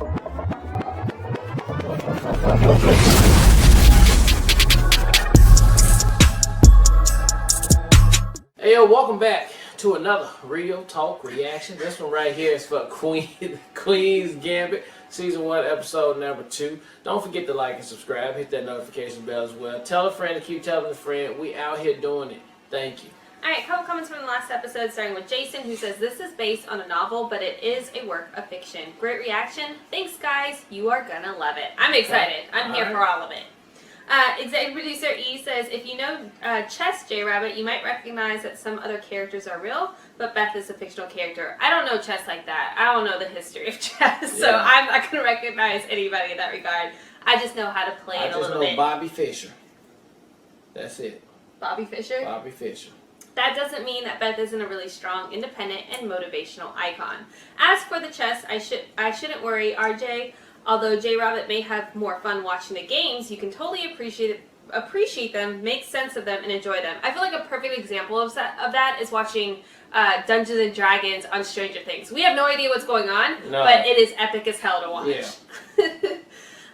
Hey yo, welcome back to another Real Talk reaction. This one right here is for Queen's Gambit, Season 1, Episode number 2. Don't forget to like and subscribe. Hit that notification bell as well. Tell a friend to keep telling a friend. We out here doing it. Thank you. Alright, a couple comments from the last episode, starting with Jason, who says, this is based on a novel, but it is a work of fiction. Great reaction. Thanks, guys. You are gonna love it. I'm excited. I'm here for all of it. Executive Producer E says, if you know Chess, J-Rabbit, you might recognize that some other characters are real, but Beth is a fictional character. I don't know Chess like that. I don't know the history of chess, so I'm not going to recognize anybody in that regard. I just know how to play it a little bit. I just know Bobby Fischer. That's it. Bobby Fischer? Bobby Fischer. That doesn't mean that Beth isn't a really strong, independent, and motivational icon. As for the chess, I shouldn't worry, RJ. Although J-Rabbit may have more fun watching the games, you can totally appreciate them, make sense of them, and enjoy them. I feel like a perfect example of that is watching Dungeons and Dragons on Stranger Things. We have no idea what's going on, but it is epic as hell to watch. Yeah.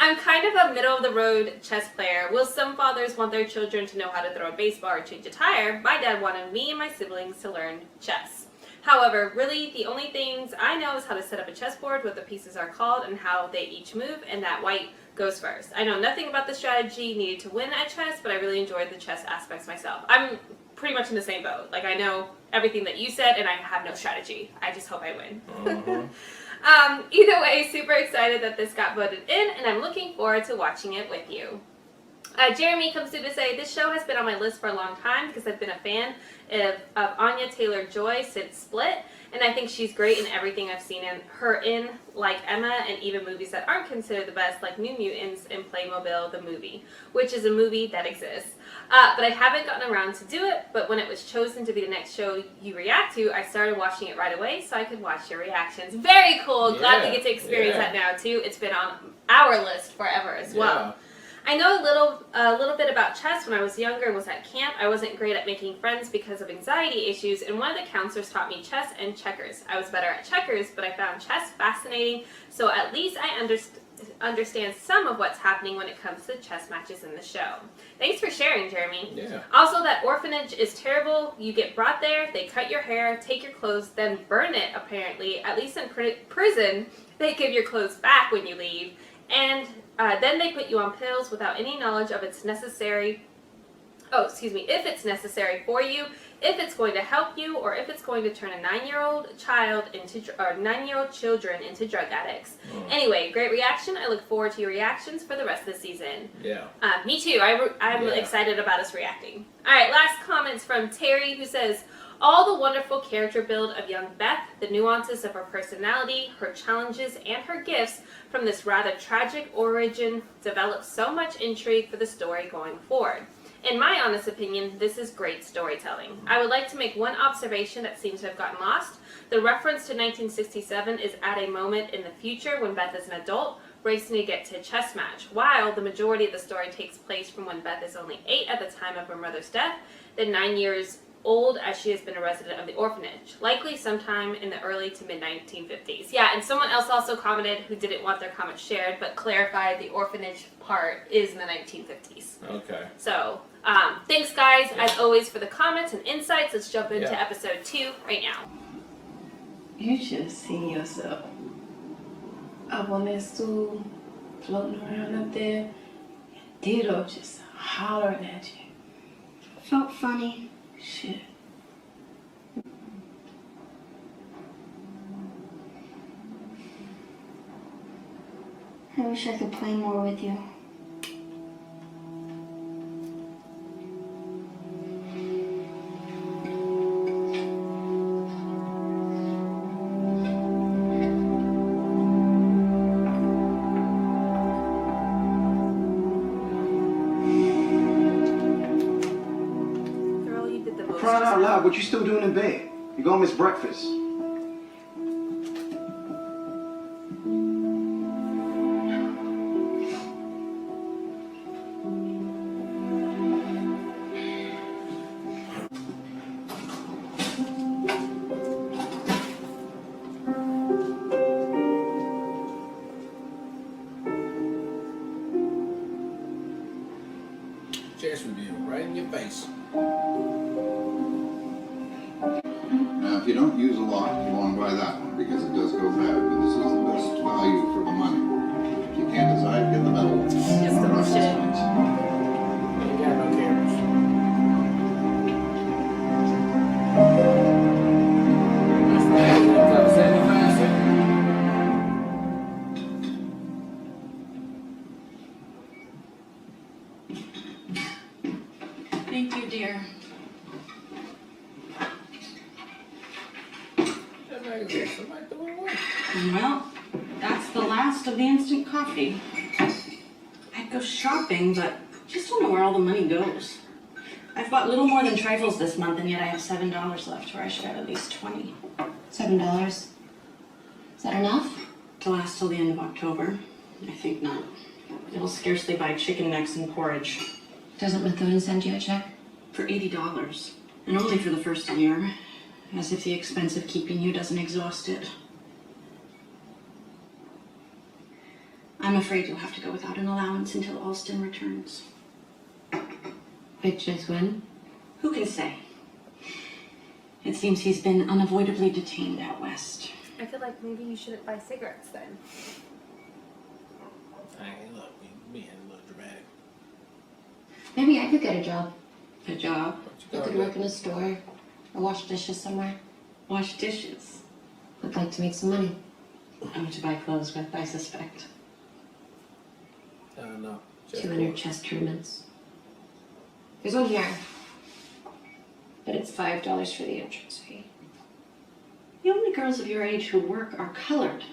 I'm kind of a middle-of-the-road chess player. Will some fathers want their children to know how to throw a baseball or change a tire? My dad wanted me and my siblings to learn chess. However, really, the only things I know is how to set up a chessboard, what the pieces are called, and how they each move, and that white goes first. I know nothing about the strategy needed to win at chess, but I really enjoyed the chess aspects myself. I'm pretty much in the same boat. Like, I know everything that you said, and I have no strategy. I just hope I win. Either way, super excited that this got voted in, and I'm looking forward to watching it with you. Jeremy comes through to say, this show has been on my list for a long time because I've been a fan of Anya Taylor-Joy since Split, and I think she's great in everything I've seen her in, like Emma, and even movies that aren't considered the best, like New Mutants and Playmobil the movie, which is a movie that exists. But I haven't gotten around to do it, but when it was chosen to be the next show you react to, I started watching it right away so I could watch your reactions. Very cool. Glad we get to experience that now, too. It's been on our list forever as well. I know a little bit about chess. When I was younger and was at camp, I wasn't great at making friends because of anxiety issues, and one of the counselors taught me chess and checkers. I was better at checkers, but I found chess fascinating, so at least I understand some of what's happening when it comes to chess matches in the show. Thanks for sharing, Jeremy. Yeah. Also, that orphanage is terrible. You get brought there, they cut your hair, take your clothes, then burn it, apparently. At least in prison, they give your clothes back when you leave, and then they put you on pills without any knowledge of if it's necessary for you, if it's going to help you, or if it's going to turn a 9-year-old children into drug addicts. Anyway, great reaction. I look forward to your reactions for the rest of the season. Yeah. Me too. I'm excited about us reacting. All right, last comments from Terry, who says, all the wonderful character build of young Beth, the nuances of her personality, her challenges, and her gifts from this rather tragic origin develop so much intrigue for the story going forward. In my honest opinion, this is great storytelling. I would like to make one observation that seems to have gotten lost. The reference to 1967 is at a moment in the future when Beth is an adult, racing to get to a chess match, while the majority of the story takes place from when Beth is only 8 at the time of her mother's death, then 9 years old as she has been a resident of the orphanage, likely sometime in the early to mid-1950s. Yeah, and someone else also commented who didn't want their comments shared, but clarified the orphanage part is in the 1950s. Okay. So, thanks guys, as always, for the comments and insights. Let's jump into episode 2 right now. You should have seen yourself up on that stool, floating around up there, and Ditto just hollering at you. Felt funny. Shit. I wish I could play more with you. Crying out loud, what you still doing in bed? You're gonna miss breakfast. face. Now, if you don't use a lot, you want to buy that one because it does go bad. But this is the best value for the money. If you can't decide, get the metal one. Just the shit. Ain't got no cameras. That's right. That was 75 cents. Thank you, dear. Somebody threw it away. Well, that's the last of the instant coffee. I'd go shopping, but just don't know where all the money goes. I've bought little more than trifles this month, and yet I have $7 left, where I should have at least 20. $7. Is that enough? To last till the end of October? I think not. It'll scarcely buy chicken necks and porridge. Doesn't Methuen send you a check? For $80, and only for the first year. As if the expense of keeping you doesn't exhaust it. I'm afraid you'll have to go without an allowance until Alston returns. Which is when? Who can say? It seems he's been unavoidably detained out west. I feel like maybe you shouldn't buy cigarettes then. Hey, look, being a little dramatic. Maybe I could get a job. A job? I could work in a store or wash dishes somewhere. Wash dishes. I'd like to make some money. Oh, to buy clothes with, I suspect. I don't know. 200 chest tournaments. There's one here. But it's $5 for the entrance fee. The only girls of your age who work are colored.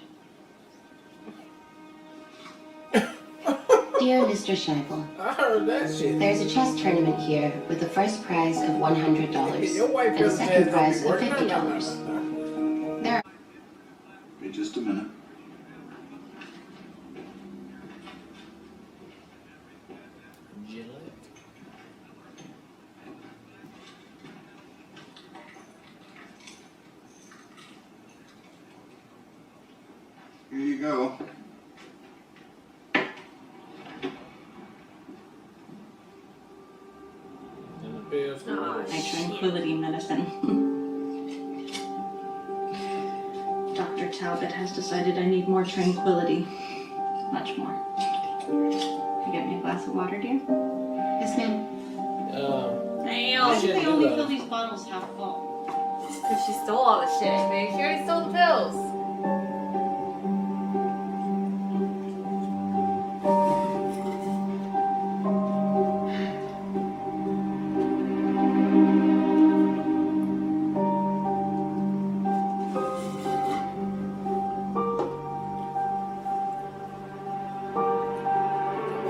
Dear Mr. Scheibel, I heard that shit. there's a chess tournament here with a first prize of $100 Your wife and a doesn't second have prize to of be working. $50. There are Wait just a minute. Here you go. Oh, My tranquility medicine. Dr. Talbot has decided I need more tranquility. Much more. You get me a glass of water, dear? Yes, ma'am. Damn. Why do Shit, they only you fill these bottles half full? Because she stole all the shit, babe. She already stole the pills.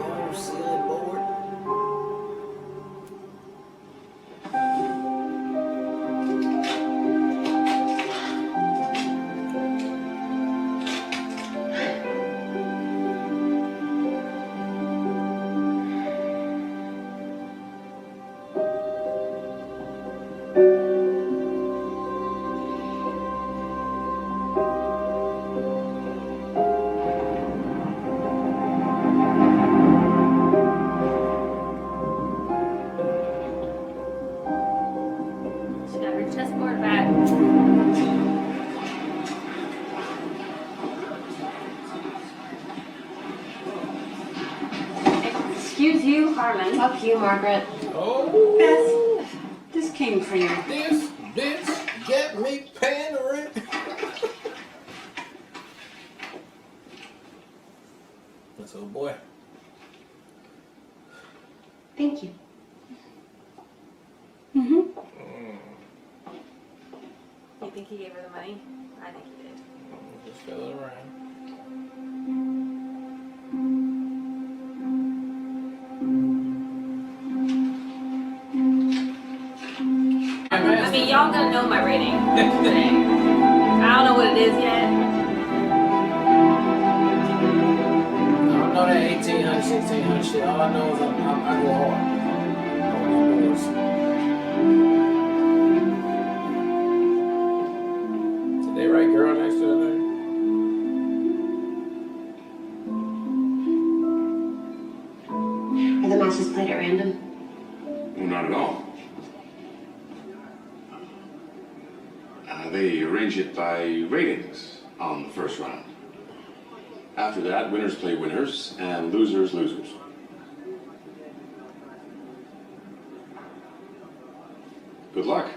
Oh, silly board. She got her chessboard back. Excuse you, Harlan. Fuck you, Margaret. Oh, Beth, this came for you. this bitch got me pandering. That's old boy. Thank you. Mm-hmm. You think he gave her the money? I think he did. Just fill it around. I mean, y'all gonna know my rating today. I don't know what it is yet. I don't know that 1800, 1600 shit. All I know is I go hard. On these boards. Did they write girl next to her name? Are the matches played at random? Well, not at all. They arrange it by ratings on the first round. After that, winners play winners and losers losers. Good luck.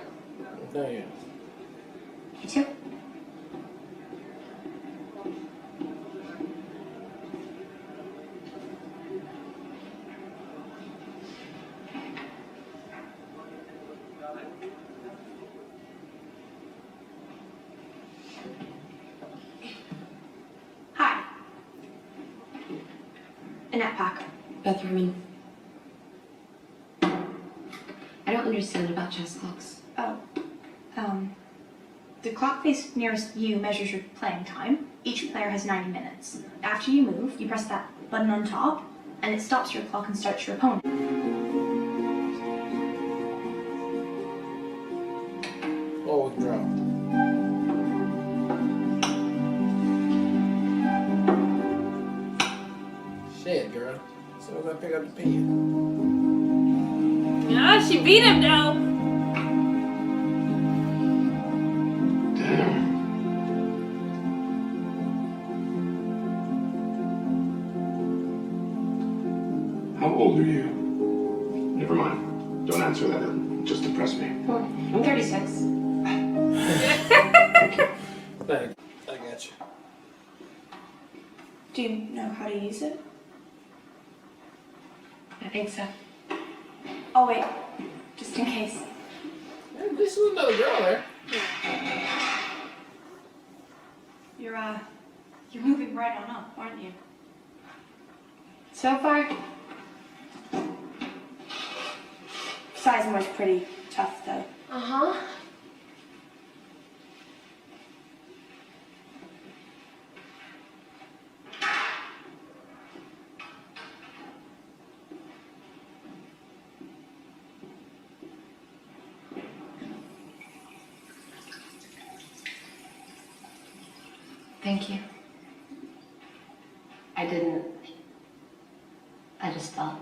No, yeah. You too. Hi. Annette Packer. Beth Herman. I don't understand about chess clocks. Oh, the clock face nearest you measures your playing time. Each player has 90 minutes. After you move, you press that button on top, and it stops your clock and starts your opponent. Or withdraw. Shit, girl. As soon as I pick up the pen. Yeah, she beat him though. Damn. How old are you? Never mind. Don't answer that. It'll just depress me. I'm 36. Thanks. I got you. Do you know how to use it? I think so. Oh wait, just in case. Hey, this is another girl there. You're moving right on up, aren't you? So far, Sizemore's pretty tough though. uh-huh. Thank you. I didn't. I just thought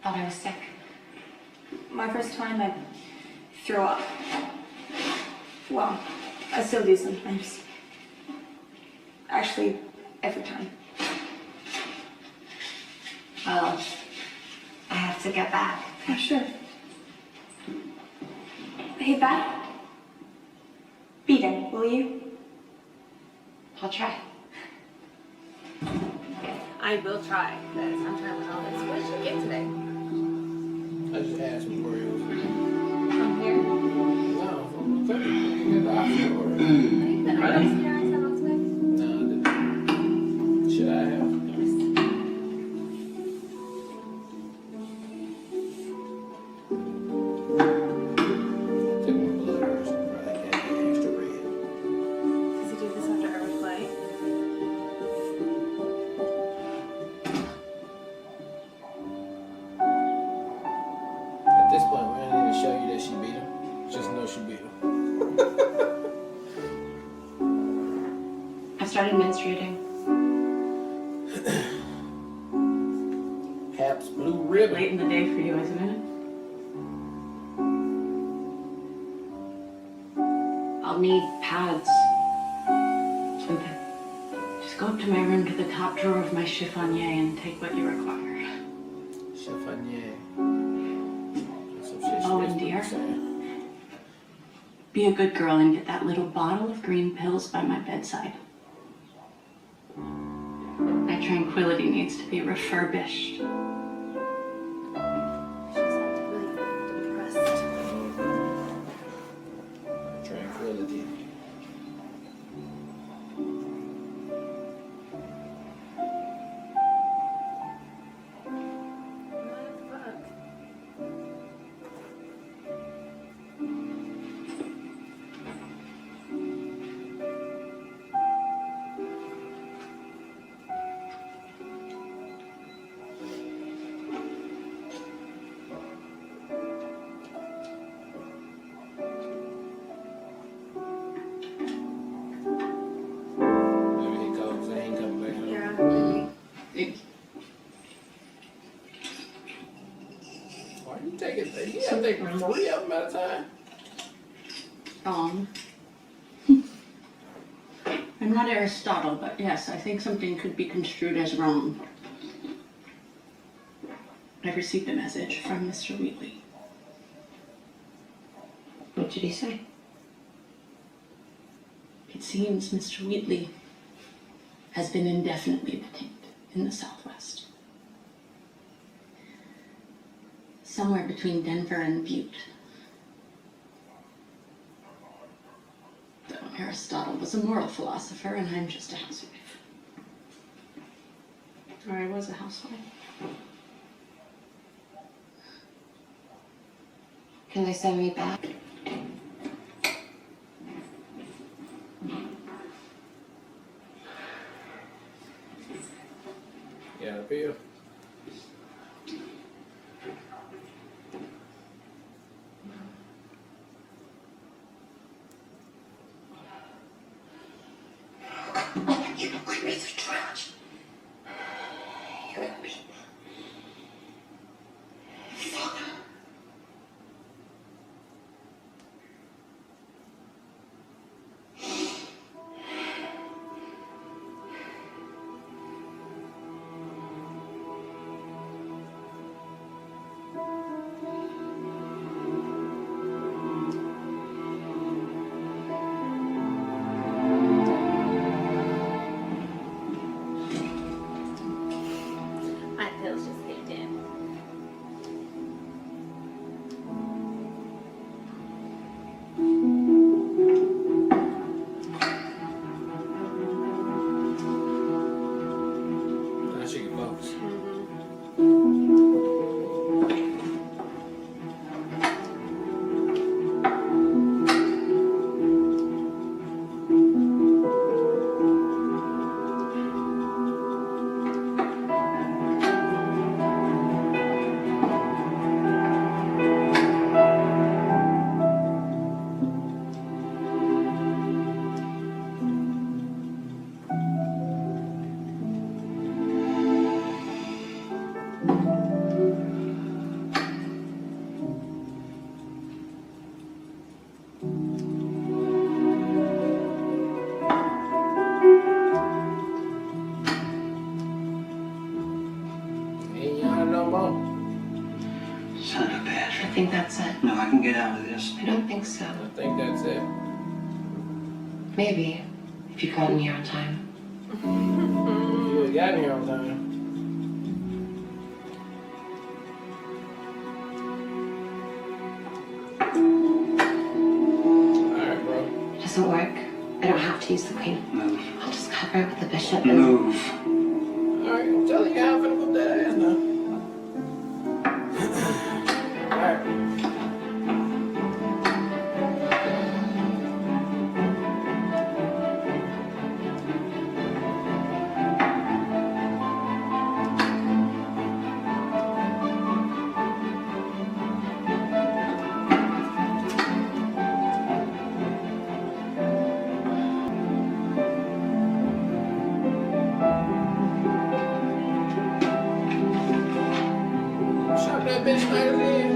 I was sick. My first time I threw up. Well, I still do sometimes. Actually, every time. Well, I have to get back. Yeah, sure. Hey, Beth. Beat him, will you? I'll try. I will try. Because I'm trying with all this. What did you get today? I just asked him where he was. From here? No, from the thing. You got the option order. I think the items here I sent on today. No, I didn't. Should I have? Take more blood or something. Probably got extra red. Does he do this after every play? At this point, we don't need to show you that she beat him. Just know she beat him. I've started menstruating. Pabst Blue Ribbon. Late in the day for you, isn't it? I'll need pads. Something. Just go up to my room to the top drawer of my chiffonier and take what you require. Chiffonier. Some shit she Oh, was and dear. saying. Be a good girl and get that little bottle of green pills by my bedside. My tranquility needs to be refurbished. She's really depressed. Tranquility. What the fuck? 3 of them at a time. Wrong. I'm not Aristotle, but yes, I think something could be construed as wrong. I received a message from Mr. Wheatley. What did he say? It seems Mr. Wheatley has been indefinitely detained in the Southwest. Somewhere between Denver and Butte. Though Aristotle was a moral philosopher and I'm just a housewife. Or I was a housewife. Can they send me back? Yeah, Bill. You look like the trash. You and me. Fuck. My pills just kicked in. I should get focused. Ain't y'all no more. Son of a I bitch. think that's it. No, I can get out of this. I don't think so. I think that's it. Maybe, if you got in here on time. You got here on time. Alright, bro. It doesn't work. I don't have to use the queen. Move. I'll just cover it with the bishop and... Move. Alright, I'm telling you how I'm finna put that ass now. Alright. Shut that bitch magazine.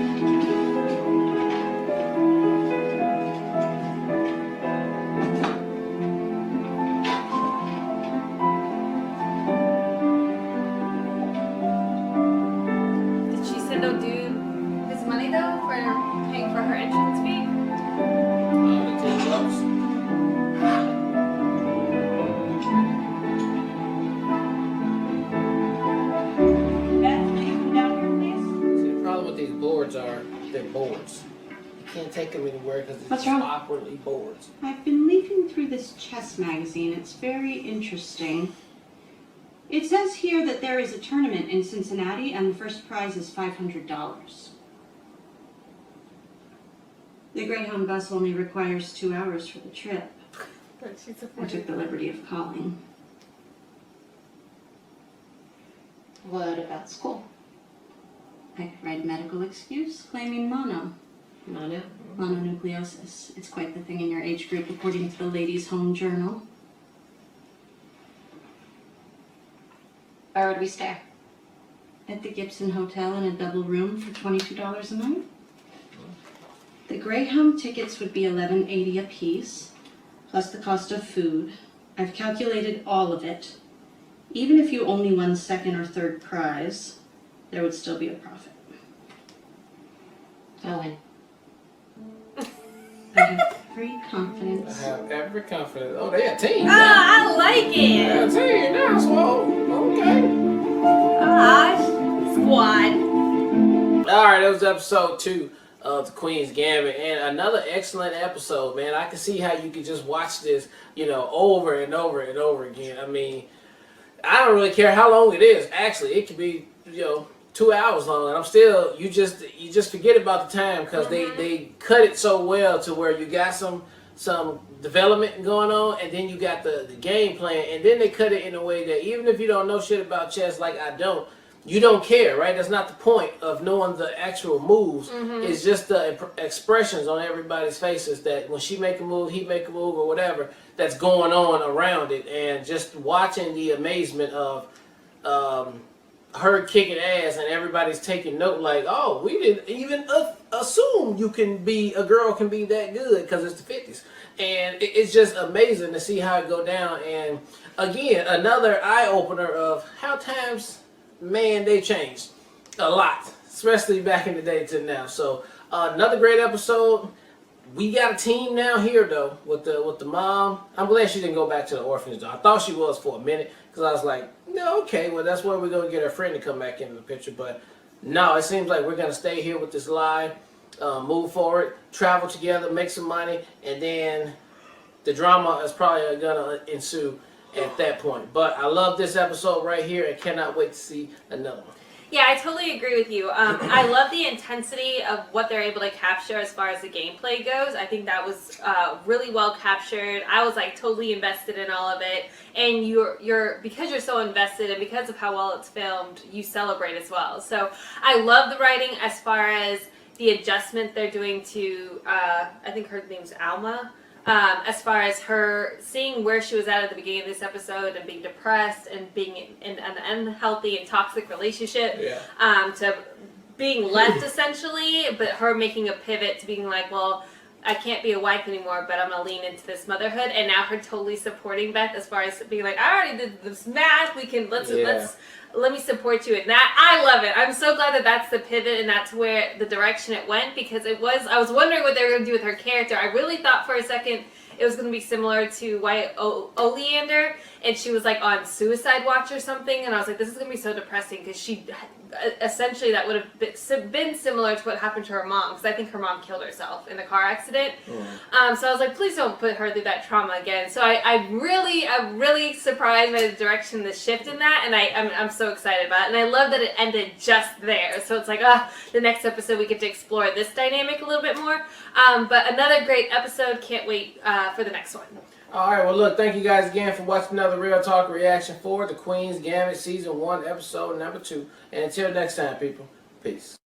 Did she send no dude his money though for paying for her entrance fee? $10. Beth, will you come down here, please? See, the problem with these boards are they're boards. You can't take them anywhere because it's What's just wrong? awkwardly boards. I've been leafing through this chess magazine. It's very interesting. It says here that there is a tournament in Cincinnati and the first prize is $500. The Greyhound bus only requires 2 hours for the trip. But she's I took the liberty of calling. What about school? I could write a medical excuse claiming Mono. mononucleosis. It's quite the thing in your age group, according to the Ladies' Home Journal. Where would we stay? At the Gibson Hotel in a double room for $22 a night. The Greyhound tickets would be $11.80 a piece, plus the cost of food. I've calculated all of it. Even if you only won second or third prize, there would still be a profit. I'll win. I have every confidence. I have every confidence. Oh, they a team. Ah, I like They a it. team now, so okay. Ah, squad. All right, that was episode 2 of the Queen's Gambit, and another excellent episode, man. I can see how you could just watch this, over and over and over again. I mean, I don't really care how long it is. Actually, it could be, 2 hours long, and I'm still, you just forget about the time because they cut it so well to where you got some development going on, and then you got the game plan, and then they cut it in a way that even if you don't know shit about chess like I don't, you don't care, right? That's not the point of knowing the actual moves. It's just the expressions on everybody's faces that when she make a move, he make a move, or whatever that's going on around it, and just watching the amazement of her kicking ass and everybody's taking note like, oh, we didn't even assume a girl can be that good because it's the 50s. And it's just amazing to see how it go down. And again, another eye-opener of how times, man, they changed a lot, especially back in the day to now. So another great episode. We got a team now here though with the mom. I'm glad she didn't go back to the orphanage though. I thought she was for a minute because I was like, no, okay, well that's where we're gonna get her friend to come back into the picture. But no, it seems like we're gonna stay here with this lie, move forward, travel together, make some money, and then the drama is probably gonna ensue at that point. But I love this episode right here and cannot wait to see another one. Yeah, I totally agree with you. I love the intensity of what they're able to capture as far as the gameplay goes. I think that was really well captured. I was like totally invested in all of it, and you're because you're so invested and because of how well it's filmed, you celebrate as well. So I love the writing as far as the adjustment they're doing to I think her name's Alma. As far as her seeing where she was at the beginning of this episode and being depressed and being in an unhealthy and toxic relationship, to being left essentially, but her making a pivot to being like, well, I can't be a wife anymore, but I'm gonna lean into this motherhood, and now her totally supporting Beth as far as being like, I already did this math, we can let me support you in that. I love it. I'm so glad that that's the pivot and that's where the direction it went, because I was wondering what they were going to do with her character. I really thought for a second it was going to be similar to White Oleander, and she was like on suicide watch or something, and I was like, this is going to be so depressing because she essentially that would have been similar to what happened to her mom, because I think her mom killed herself in a car accident. So I was like, please don't put her through that trauma again. So I'm really surprised by the direction, the shift in that, and I'm so excited about it. And I love that it ended just there. So it's like, the next episode we get to explore this dynamic a little bit more. But another great episode. Can't wait for the next one. All right, well, look, thank you guys again for watching another Real Talk reaction for The Queen's Gambit Season 1, Episode number 2. And until next time, people, peace.